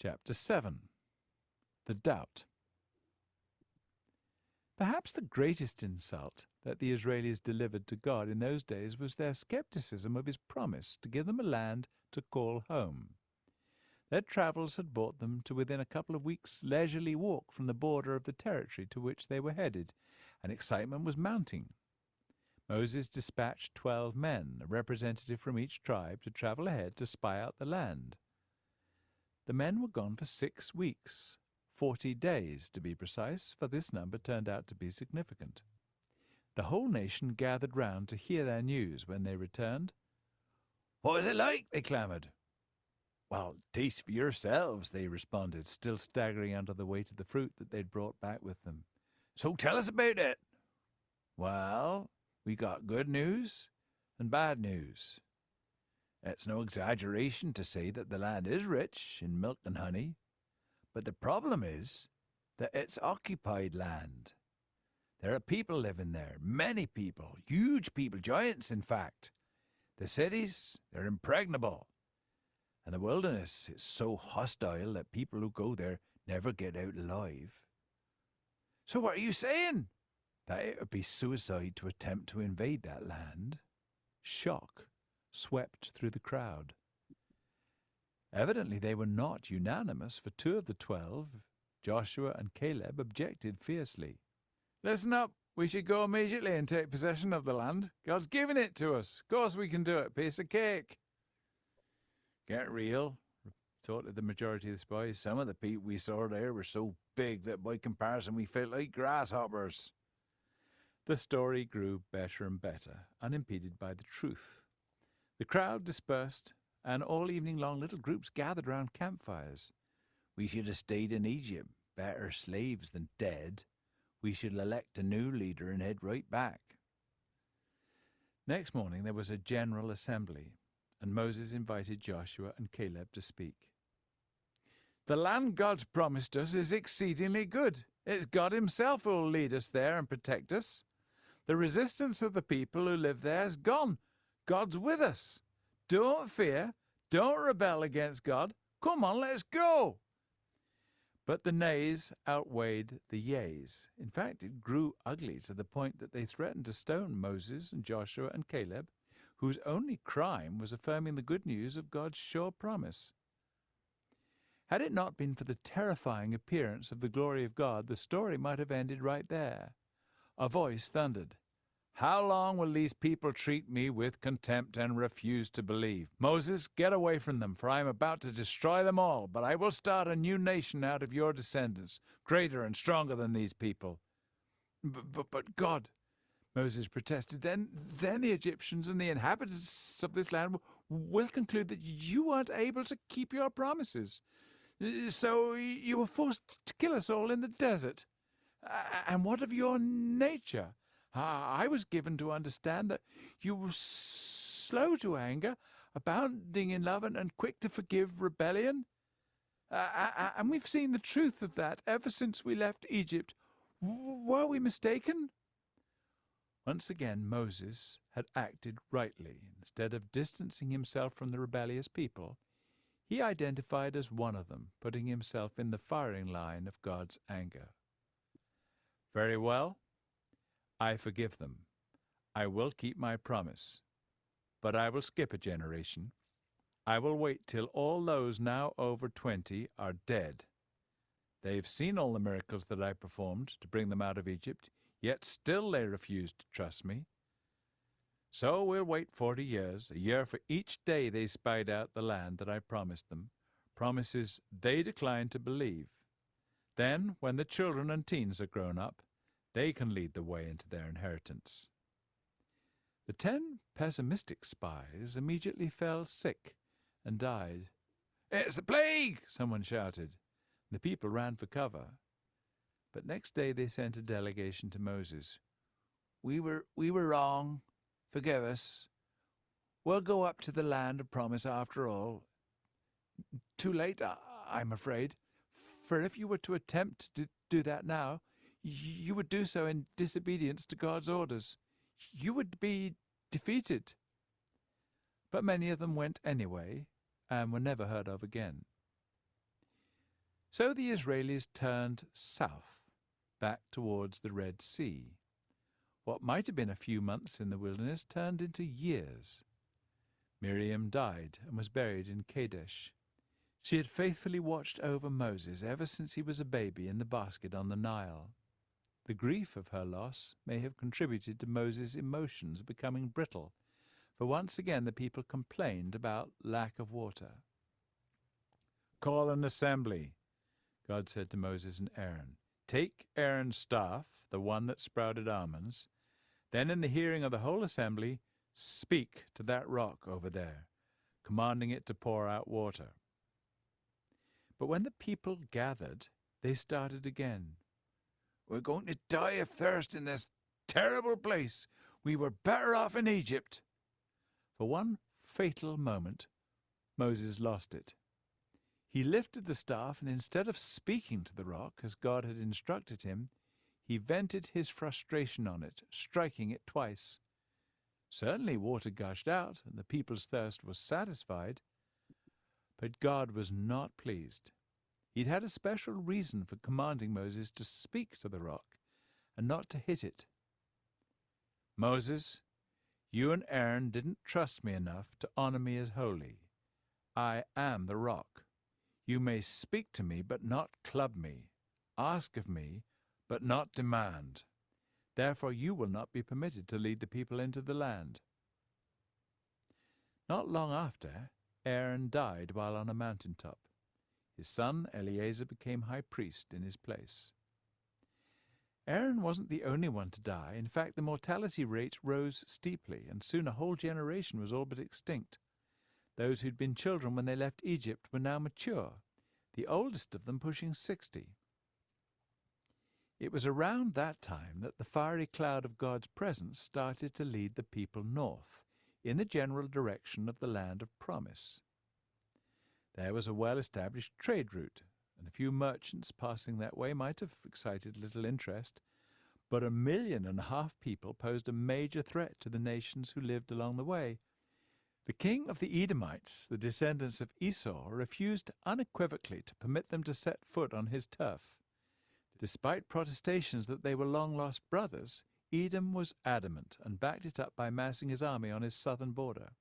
Chapter 7. The Doubt. Perhaps the greatest insult that the Israelis delivered to God in those days was their skepticism of his promise to give them a land to call home. Their travels had brought them to within a couple of weeks' leisurely walk from the border of the territory to which they were headed, and excitement was mounting. Moses dispatched 12 men, a representative from each tribe, to travel ahead to spy out the land. The men were gone for 6 weeks, 40 days to be precise, for this number turned out to be significant. The whole nation gathered round to hear their news when they returned. "What was it like?" they clamoured. "Well, taste for yourselves," they responded, still staggering under the weight of the fruit that they'd brought back with them. "So tell us about it." "Well, we got good news and bad news. It's no exaggeration to say that the land is rich in milk and honey, but the problem is that it's occupied land. There are people living there, many people, huge people, giants in fact. The cities, they're impregnable, and the wilderness is so hostile that people who go there never get out alive." "So what are you saying?" "That it would be suicide to attempt to invade that land." Shock swept through the crowd. Evidently they were not unanimous, for 2 of the 12, Joshua and Caleb, objected fiercely. "Listen up. We should go immediately and take possession of the land. God's given it to us. Of course we can do it. Piece of cake." "Get real," retorted the majority of the spies. "Some of the people we saw there were so big that by comparison we felt like grasshoppers." The story grew better and better, unimpeded by the truth. The crowd dispersed, and all evening long little groups gathered round campfires. "We should have stayed in Egypt, better slaves than dead. We should elect a new leader and head right back." Next morning there was a general assembly, and Moses invited Joshua and Caleb to speak. "The land God's promised us is exceedingly good. It's God himself who will lead us there and protect us. The resistance of the people who live there is gone. God's with us. Don't fear. Don't rebel against God. Come on, let's go." But the nays outweighed the yeas. In fact, it grew ugly to the point that they threatened to stone Moses and Joshua and Caleb, whose only crime was affirming the good news of God's sure promise. Had it not been for the terrifying appearance of the glory of God, the story might have ended right there. A voice thundered, "How long will these people treat me with contempt and refuse to believe? Moses, get away from them, for I am about to destroy them all, but I will start a new nation out of your descendants, greater and stronger than these people." But God," Moses protested, then the Egyptians and the inhabitants of this land will conclude that you weren't able to keep your promises. So you were forced to kill us all in the desert. And what of your nature? I was given to understand that you were slow to anger, abounding in love, and quick to forgive rebellion. And we've seen the truth of that ever since we left Egypt. Were we mistaken?" Once again Moses had acted rightly. Instead of distancing himself from the rebellious people, he identified as one of them, putting himself in the firing line of God's anger. "Very well. I forgive them. I will keep my promise. But I will skip a generation. I will wait till all those now over 20 are dead. They've seen all the miracles that I performed to bring them out of Egypt, yet still they refuse to trust me. So we'll wait 40 years, a year for each day they spied out the land that I promised them, promises they declined to believe. Then, when the children and teens are grown up, they can lead the way into their inheritance." The 10 pessimistic spies immediately fell sick and died. "It's the plague!" someone shouted. The people ran for cover. But next day they sent a delegation to Moses. We were wrong. Forgive us. We'll go up to the land of promise after all. Too late, I'm afraid, for if you were to attempt to do that now, you would do so in disobedience to God's orders. You would be defeated." But many of them went anyway, and were never heard of again. So the Israelis turned south, back towards the Red Sea. What might have been a few months in the wilderness turned into years. Miriam died and was buried in Kadesh. She had faithfully watched over Moses ever since he was a baby in the basket on the Nile. The grief of her loss may have contributed to Moses' emotions becoming brittle, for once again the people complained about lack of water. "Call an assembly," God said to Moses and Aaron. "Take Aaron's staff, the one that sprouted almonds, then in the hearing of the whole assembly, speak to that rock over there, commanding it to pour out water." But when the people gathered, they started again. "We're going to die of thirst in this terrible place. We were better off in Egypt." For one fatal moment, Moses lost it. He lifted the staff, and instead of speaking to the rock as God had instructed him, he vented his frustration on it, striking it twice. Certainly water gushed out, and the people's thirst was satisfied. But God was not pleased. He'd had a special reason for commanding Moses to speak to the rock and not to hit it. "Moses, you and Aaron didn't trust me enough to honor me as holy. I am the rock. You may speak to me, but not club me. Ask of me, but not demand. Therefore you will not be permitted to lead the people into the land." Not long after, Aaron died while on a mountaintop. His son Eleazar became high priest in his place. Aaron wasn't the only one to die. In fact, the mortality rate rose steeply, and soon a whole generation was all but extinct. Those who'd been children when they left Egypt were now mature, the oldest of them pushing 60. It was around that time that the fiery cloud of God's presence started to lead the people north, in the general direction of the land of promise. There was a well-established trade route, and a few merchants passing that way might have excited little interest, but 1.5 million people posed a major threat to the nations who lived along the way. The king of the Edomites, the descendants of Esau, refused unequivocally to permit them to set foot on his turf. Despite protestations that they were long-lost brothers, Edom was adamant and backed it up by massing his army on his southern border.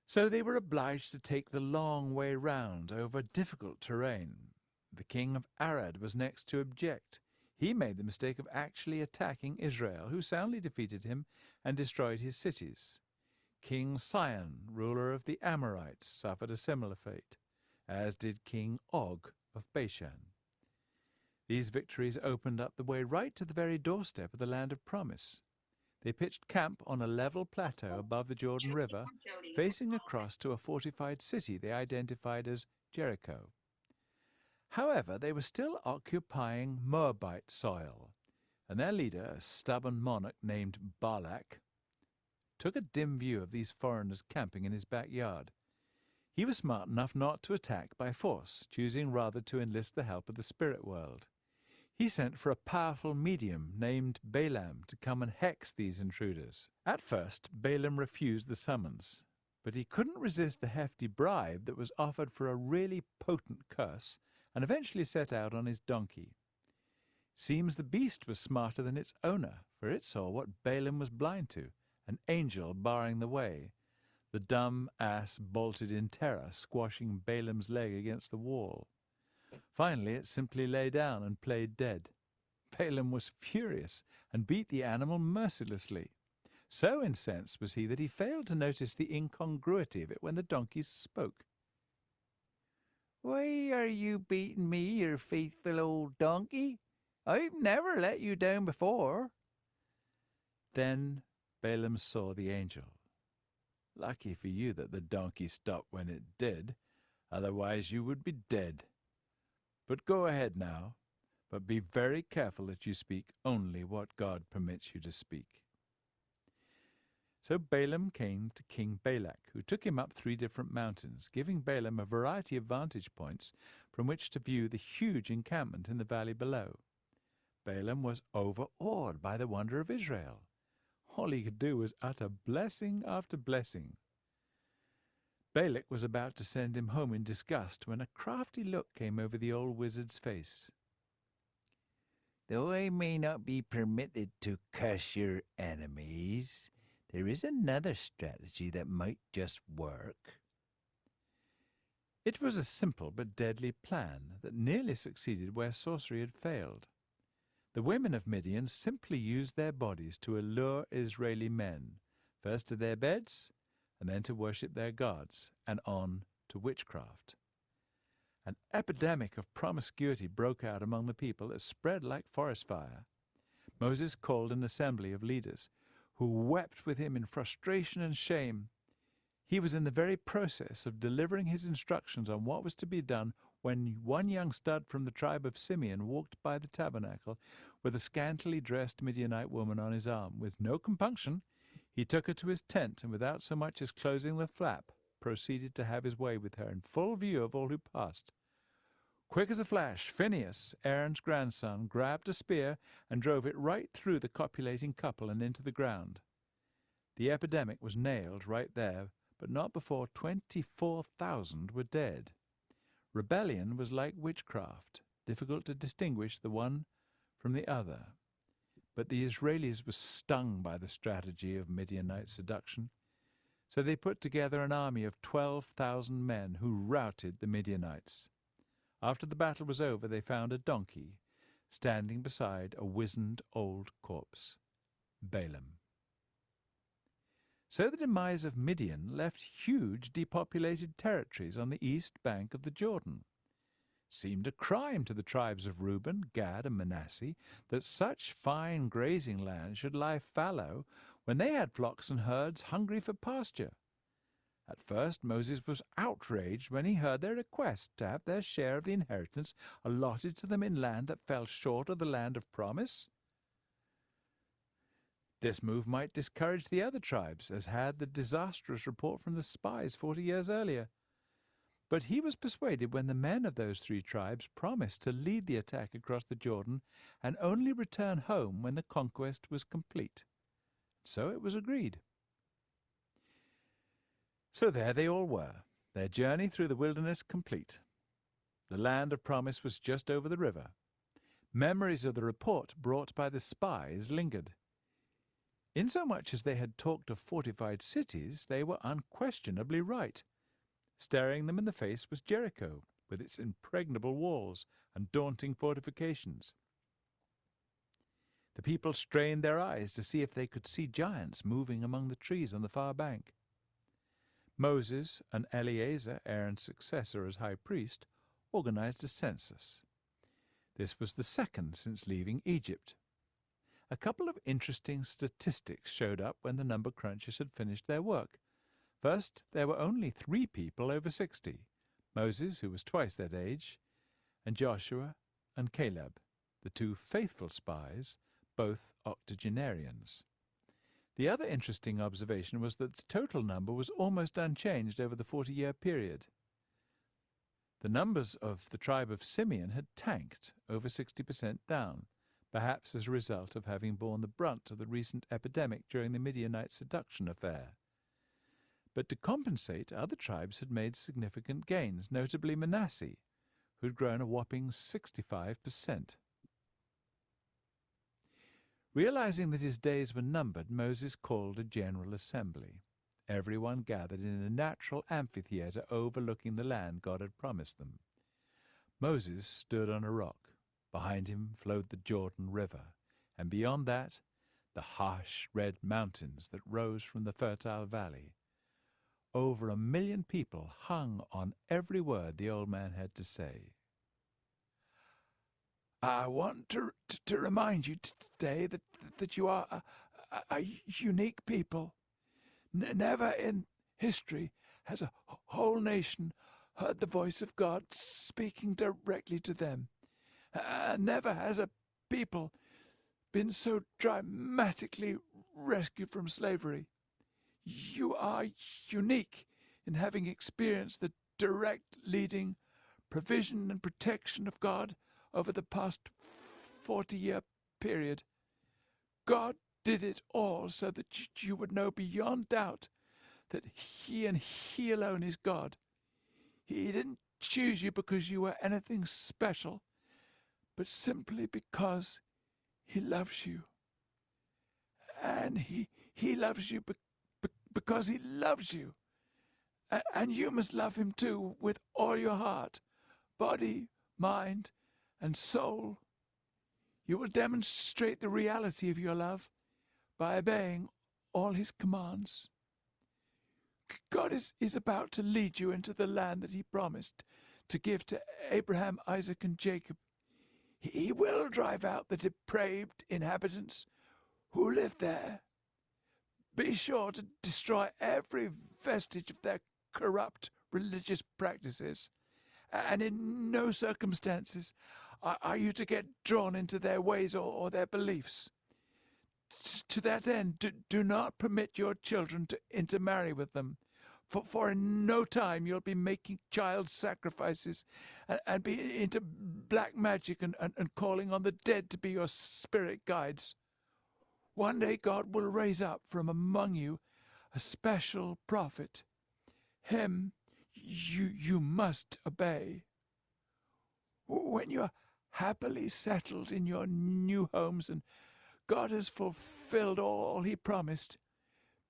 So they were obliged to take the long way round over difficult terrain. The king of Arad was next to object. He made the mistake of actually attacking Israel, who soundly defeated him and destroyed his cities. King Sihon, ruler of the Amorites, suffered a similar fate, as did King Og of Bashan. These victories opened up the way right to the very doorstep of the land of promise. They pitched camp on a level plateau above the Jordan River, facing across to a fortified city they identified as Jericho. However, they were still occupying Moabite soil, and their leader, a stubborn monarch named Balak, took a dim view of these foreigners camping in his backyard. He was smart enough not to attack by force, choosing rather to enlist the help of the spirit world. He sent for a powerful medium named Balaam to come and hex these intruders. At first, Balaam refused the summons, but he couldn't resist the hefty bribe that was offered for a really potent curse, and eventually set out on his donkey. Seems the beast was smarter than its owner, for it saw what Balaam was blind to, an angel barring the way. The dumb ass bolted in terror, squashing Balaam's leg against the wall. Finally, it simply lay down and played dead. Balaam was furious and beat the animal mercilessly. So incensed was he that he failed to notice the incongruity of it when the donkeys spoke. "Why are you beating me, you faithful old donkey? I've never let you down before." Then Balaam saw the angel. Lucky for you that the donkey stopped when it did, otherwise you would be dead. But go ahead now, but be very careful that you speak only what God permits you to speak. So Balaam came to King Balak, who took him up 3 different mountains, giving Balaam a variety of vantage points from which to view the huge encampment in the valley below. Balaam was overawed by the wonder of Israel. All he could do was utter blessing after blessing. Balak was about to send him home in disgust when a crafty look came over the old wizard's face. Though I may not be permitted to curse your enemies, there is another strategy that might just work. It was a simple but deadly plan that nearly succeeded where sorcery had failed. The women of Midian simply used their bodies to allure Israeli men, first to their beds, and then to worship their gods, and on to witchcraft. An epidemic of promiscuity broke out among the people that spread like forest fire. Moses called an assembly of leaders, who wept with him in frustration and shame. He was in the very process of delivering his instructions on what was to be done when one young stud from the tribe of Simeon walked by the tabernacle with a scantily dressed Midianite woman on his arm. With no compunction, he took her to his tent, and without so much as closing the flap, proceeded to have his way with her in full view of all who passed. Quick as a flash, Phinehas, Aaron's grandson, grabbed a spear and drove it right through the copulating couple and into the ground. The epidemic was nailed right there, but not before 24,000 were dead. Rebellion was like witchcraft, difficult to distinguish the one from the other. But the Israelis were stung by the strategy of Midianite seduction, so they put together an army of 12,000 men who routed the Midianites. After the battle was over, they found a donkey standing beside a wizened old corpse, Balaam. So the demise of Midian left huge depopulated territories on the east bank of the Jordan. Seemed a crime to the tribes of Reuben, Gad, and Manasseh that such fine grazing land should lie fallow when they had flocks and herds hungry for pasture. At first Moses was outraged when he heard their request to have their share of the inheritance allotted to them in land that fell short of the land of promise. This move might discourage the other tribes, as had the disastrous report from the spies 40 years earlier. But he was persuaded when the men of those three tribes promised to lead the attack across the Jordan and only return home when the conquest was complete. So it was agreed. So there they all were, their journey through the wilderness complete. The land of promise was just over the river. Memories of the report brought by the spies lingered. Insomuch as they had talked of fortified cities, they were unquestionably right. Staring them in the face was Jericho, with its impregnable walls and daunting fortifications. The people strained their eyes to see if they could see giants moving among the trees on the far bank. Moses and Eleazar, Aaron's successor as high priest, organized a census. This was the second since leaving Egypt. A couple of interesting statistics showed up when the number crunchers had finished their work. First, there were only 3 people over 60, Moses, who was twice that age, and Joshua and Caleb, the 2 faithful spies, both octogenarians. The other interesting observation was that the total number was almost unchanged over the 40-year period. The numbers of the tribe of Simeon had tanked, over 60% down, perhaps as a result of having borne the brunt of the recent epidemic during the Midianite seduction affair. But to compensate, other tribes had made significant gains, notably Manasseh, who had grown a whopping 65%. Realizing that his days were numbered, Moses called a general assembly. Everyone gathered in a natural amphitheater overlooking the land God had promised them. Moses stood on a rock. Behind him flowed the Jordan River, and beyond that, the harsh red mountains that rose from the fertile valley. Over 1 million people hung on every word the old man had to say. I want to remind you today that you are a unique people. Never in history has a whole nation heard the voice of God speaking directly to them. Never has a people been so dramatically rescued from slavery. You are unique in having experienced the direct leading, provision and protection of God over the past 40-year period. God did it all so that you would know beyond doubt that he and he alone is God. He didn't choose you because you were anything special, but simply because he loves you. And he loves you because he loves you. And you must love him too with all your heart, body, mind, and soul. You will demonstrate the reality of your love by obeying all his commands. God is about to lead you into the land that he promised to give to Abraham, Isaac, and Jacob. He will drive out the depraved inhabitants who live there. Be sure to destroy every vestige of their corrupt religious practices, and in no circumstances are you to get drawn into their ways or their beliefs. To that end, do not permit your children to intermarry with them, for in no time you'll be making child sacrifices and be into black magic and calling on the dead to be your spirit guides. One day God will raise up from among you a special prophet. Him you must obey. When you're happily settled in your new homes and God has fulfilled all he promised,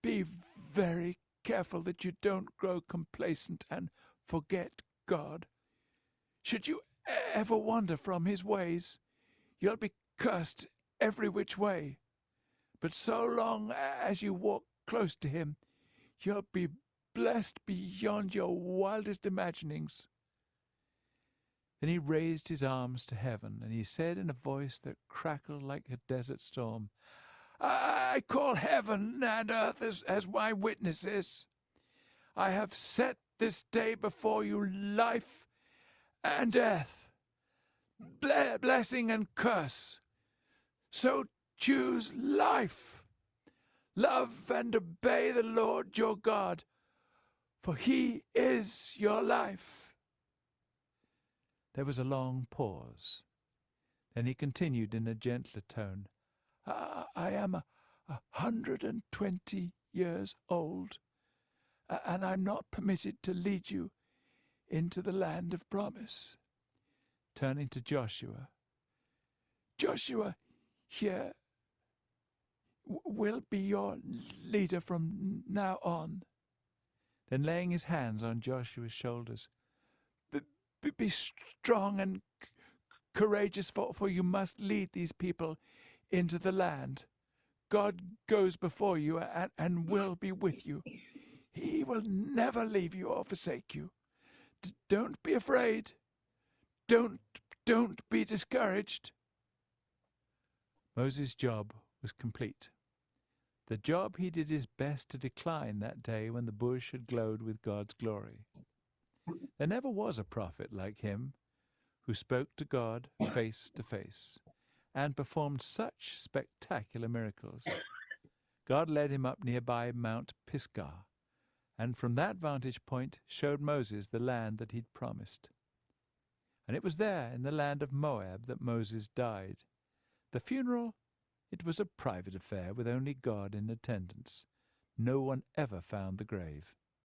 be very careful that you don't grow complacent and forget God. Should you ever wander from his ways, you'll be cursed every which way. But so long as you walk close to him, you'll be blessed beyond your wildest imaginings. Then he raised his arms to heaven, and he said in a voice that crackled like a desert storm, I call heaven and earth as my witnesses. I have set this day before you life and death, blessing and curse. So choose life. Love and obey the Lord your God, for he is your life. There was a long pause. Then he continued in a gentler tone, I am 120 years old, and I'm not permitted to lead you into the land of promise. Turning to Joshua, Joshua here will be your leader from now on. Then laying his hands on Joshua's shoulders, be strong and courageous, for you must lead these people into the land. God goes before you and will be with you. He will never leave you or forsake you. Don't be afraid. Don't be discouraged. Moses' job was complete. The job he did his best to decline that day when the bush had glowed with God's glory. There never was a prophet like him who spoke to God face to face and performed such spectacular miracles. God led him up nearby Mount Pisgah, and from that vantage point showed Moses the land that he'd promised. And it was there, in the land of Moab, that Moses died. The funeral, it was a private affair with only God in attendance. No one ever found the grave.